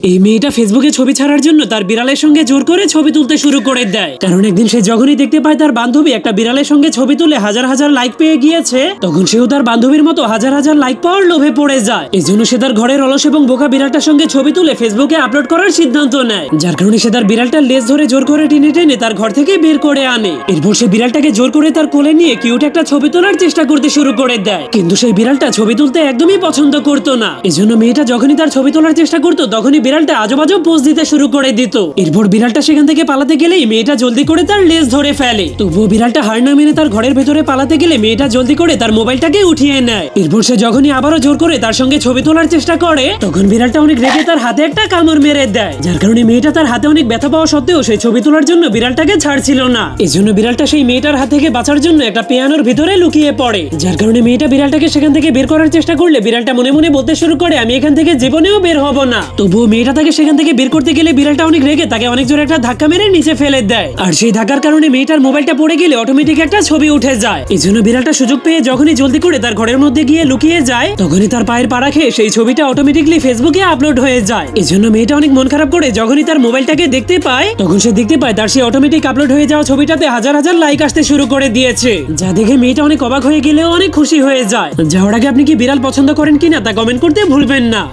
এই মেয়েটা ফেসবুকে ছবি ছাড়ার জন্য তার বিড়ালের সঙ্গে জোর করে ছবি তুলতে শুরু করে দেয়। কারণ একদিন সে যখনই দেখতে পায় তার বান্ধবী একটা বিড়ালের সঙ্গে ছবি তুলে হাজার হাজার লাইক পেয়ে গিয়েছে, তখন সেও তার বান্ধবীর মতো হাজার হাজার লাইক পাওয়ার লোভে পড়ে যায়। এই জন্য সে তার ঘরের অলস এবং বোকা বিড়ালটার সঙ্গে ছবি তুলে ফেসবুকে আপলোড করার সিদ্ধান্ত নেয়। যার কারণে সে তার বিড়ালটার লেজ ধরে জোর করে টেনে টেনে তার ঘর থেকে বের করে আনে। এরপর সে বিড়ালটাকে জোর করে তার কোলে নিয়ে কিউট একটা ছবি তোলার চেষ্টা করতে শুরু করে দেয়। কিন্তু সেই বিড়ালটা ছবি তুলতে একদমই পছন্দ করতো না। এজন্য মেয়েটা যখনই তার ছবি তোলার চেষ্টা করতো তখনই বিড়ালটা আজব আজব পোজ দিতে শুরু করে দিত। এরপর বিড়ালটা সেখান থেকে পালাতে গেলেই মেয়েটা জলদি করে তার লেজ ধরে ফেলে। তবুও বিড়ালটা হার না মেনে তার ঘরের ভেতরে পালাতে গেলে মেয়েটা জলদি করে তার মোবাইলটাকে উঠিয়ে নেয়। এরপর সে যখনই আবারও জোর করে তার সঙ্গে ছবি তোলার চেষ্টা করে তখন বিড়ালটা অনেক রেগে তার হাতে একটা কামড় মেরে দেয়। যার কারণে মেয়েটা তার হাতে অনেক ব্যথা পাওয়া সত্ত্বেও সেই ছবি তোলার জন্য বিড়ালটাকে ছাড়ছিল না। এজন্য বিড়ালটা সেই মেয়েটার হাত থেকে বাঁচার জন্য একটা পিয়ানোর ভিতরে লুকিয়ে পড়ে। যার কারণে মেয়েটা বিড়ালটাকে সেখান থেকে বের করার চেষ্টা করলে বিড়ালটা মনে মনে বলতে শুরু করে, আমি এখান থেকে জীবনেও বের হব না। তবুও মেয়েটা তাকে সেখান থেকে বের করতে গেলে বিড়ালটা অনেক রেগে তাকে অনেক জোরে একটা ধাক্কা মেরে নিচে ফেলে দেয়। আর সেই ধাক্কার কারণে মেয়েটার মোবাইলটা পড়ে গেলে অটোমেটিক একটা ছবি উঠে যায়। এই জন্য বিড়ালটা সুযোগ পেয়ে যখনই জলদি করে তার ঘরের মধ্যে গিয়ে লুকিয়ে যায় তখনই তার পায়ের পাড়া খেয়ে সেই ছবিটা অটোমেটিকলি ফেসবুকে আপলোড হয়ে যায়। এই জন্য মেয়েটা অনেক মন খারাপ করে যখনই তার মোবাইলটাকে দেখতে পায় তখন সে দেখতে পায় তার সেই অটোমেটিক আপলোড হয়ে যাওয়া ছবিটাতে হাজার হাজার লাইক আসতে শুরু করে দিয়েছে। যা দেখে মেয়েটা অনেক অবাক হয়ে গেলেও অনেক খুশি হয়ে যায়। যাওয়ার আগে আপনি কি বিড়াল পছন্দ করেন কিনা তা কমেন্ট করতে ভুলবেন না।